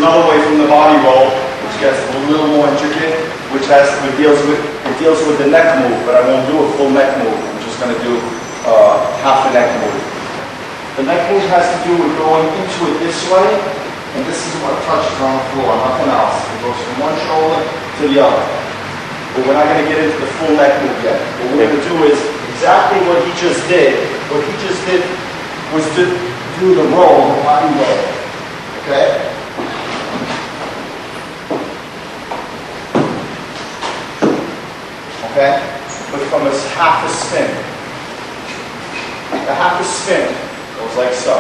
another way from the body roll, which gets a little more intricate, which deals with the neck move, but I won't do a full neck move. I'm just going to do half the neck move. The neck move has to do with going into it this way, and this is what touches on the floor, nothing else. It goes from one shoulder to the other. But we're not going to get into the full neck move yet. What we're going to do is exactly what he just did. What he just did was to do the roll, the body roll. Okay? Okay? But from a half a spin. The half a spin goes like so.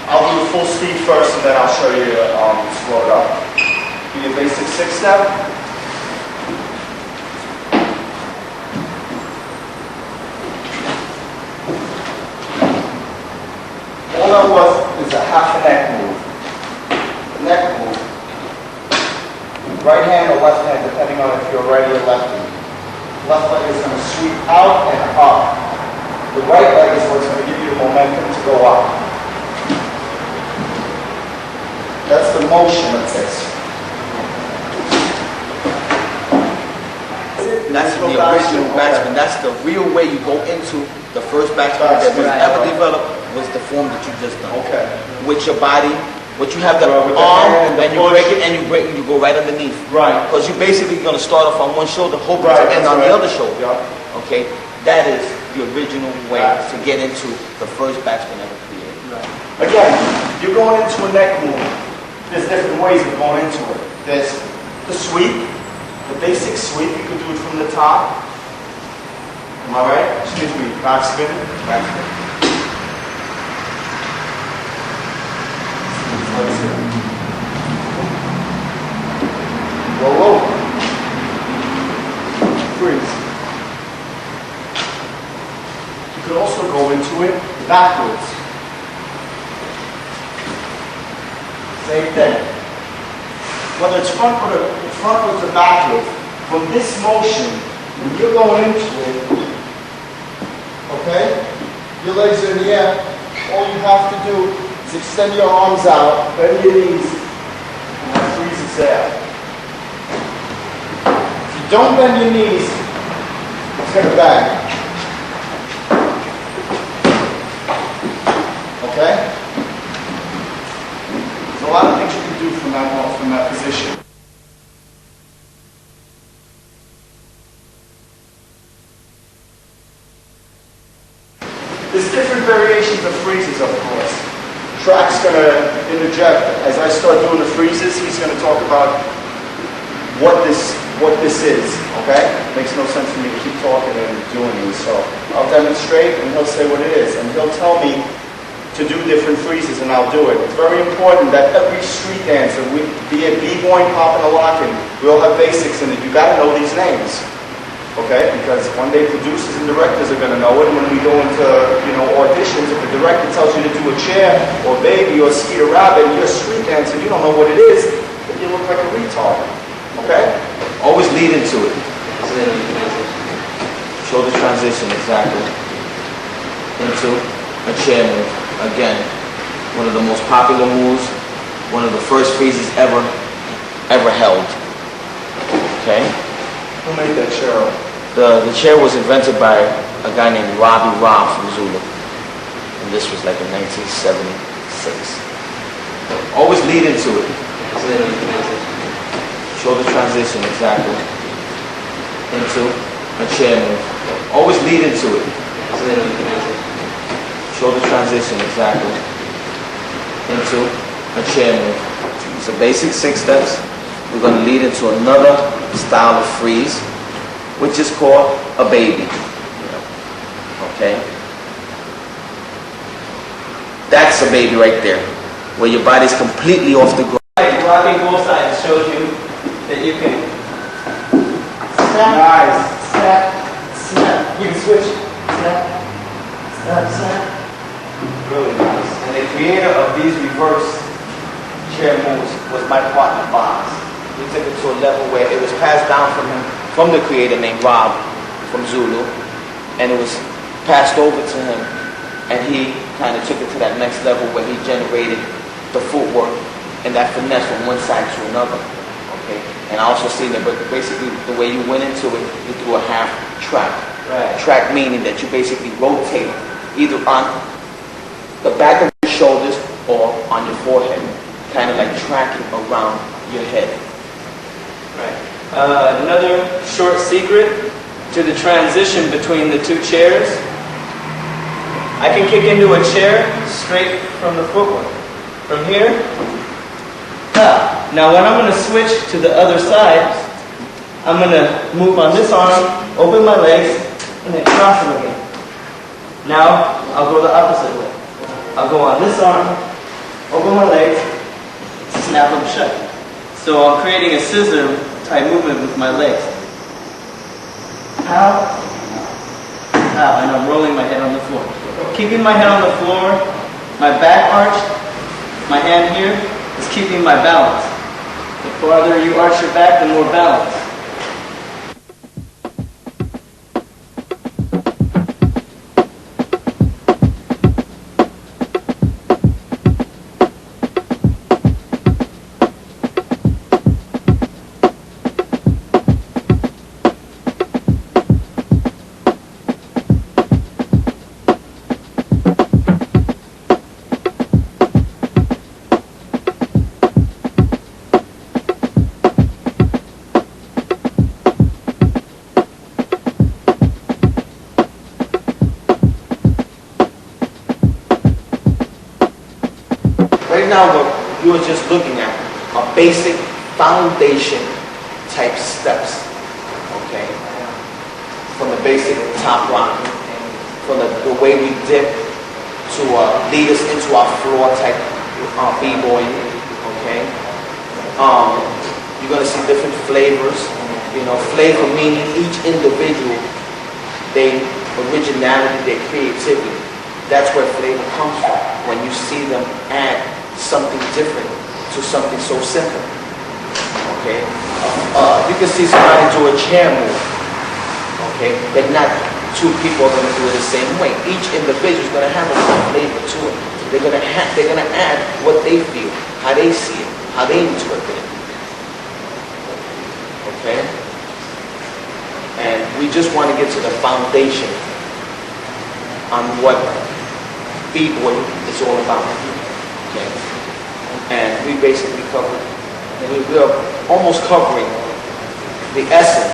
I'll do the full speed first and then I'll show you slow it up. Do your basic 6-step. All that was is a half a neck move. The neck move. Right hand or left hand, depending on if you're righty or lefty. Left leg is going to sweep out and up. The right leg is what's going to give you the momentum to go up. That's the motion of this. That's the original backspin. That's the real way you go into the first backspin that was ever developed, was the form that you just done. Okay. With your body, what you have the arm, and you break it, and you go right underneath. Right. Because you're basically going to start off on one shoulder, hoping to end on the other shoulder. Yeah. Okay. That is the original way to get into the first backspin ever created. Right. Again, you're going into a neck move. There's different ways of going into it. There's the sweep, the basic sweep. You can do it from the top. Am I right? Excuse me. Backspin. Backspin. Roll over. Freeze. You could also go into it backwards. Same thing. Whether it's frontwards or backwards, from this motion, when you're going into it, okay, your legs are in the air, all you have to do is extend your arms out, bend your knees, and that freezes there. If you don't bend your knees, it's going to bang. Okay? There's a lot of things you can do from that position. There's different variations of freezes, of course. Track's going to interject. As I start doing the freezes, he's going to talk about what this is, okay? Makes no sense for me to keep talking and doing these, so I'll demonstrate and he'll say what it is, and he'll tell me to do different freezes and I'll do it. It's very important that every street dancer, be it b-boy, popping or locking, we all have basics in it. You got to know these names, okay? Because one day producers and directors are going to know it, and when we go into auditions, if the director tells you to do a chair or baby or Skeeter Rabbit, and you're a street dancer, you don't know what it is, then you look like a retard, okay? Always lead into it. Show the transition, exactly. Into a chair move. Again, one of the most popular moves, one of the first freezes ever held. Okay? Who made that chair? The chair was invented by a guy named Rob from Zulu. And this was like in 1976. Always lead into it. Show the transition, exactly. Into a chair move. Always lead into it. Show the transition, exactly. Into a chair move. It's a basic 6 steps. We're going to lead into another style of freeze, which is called a baby. Okay? That's a baby right there, where your body's completely off the ground. Rocking both sides shows you that you can snap, Nice. snap, snap. You can switch. Snap, snap, snap. Really nice. And the creator of these reverse chair moves was my partner, Boz. He took it to a level where it was passed down from the creator named Rob from Zulu, and it was passed over to him, and he kind of took it to that next level where he generated the footwork and that finesse from one side to another. Okay, and I also seen it, but basically the way you went into it, you threw a half track. Right. Track meaning that you basically rotate either on the back of your shoulders or on your forehead, kind of like tracking around your head. Right. Another short secret to the transition between the two chairs. I can kick into a chair straight from the footwork. From here, now when I'm going to switch to the other side, I'm going to move on this arm, open my legs, and then cross them again. Now, I'll go the opposite way. I'll go on this arm, open my legs, snap them shut. So I'm creating a scissor type movement with my legs. Out, out, and I'm rolling my head on the floor. Keeping my head on the floor, my back arched, my hand here is keeping my balance. The farther you arch your back, the more balance. Right now, what you're just looking at are basic foundation type steps, okay? From the basic top rock, from the way we dip to lead us into our floor type B-boy, okay? You're gonna see different flavors, you know, flavor meaning each individual, their originality, their creativity. That's where flavor comes from, when you see them add something different to something so simple. Okay? You can see somebody do a chair move. Okay? But not two people are going to do it the same way. Each individual is going to have a little flavor to it. They're going to add what they feel, how they see it, how they interpret it. Okay? And we just want to get to the foundation on what B-boy is all about. Okay. And we basically covered, we are almost covering the essence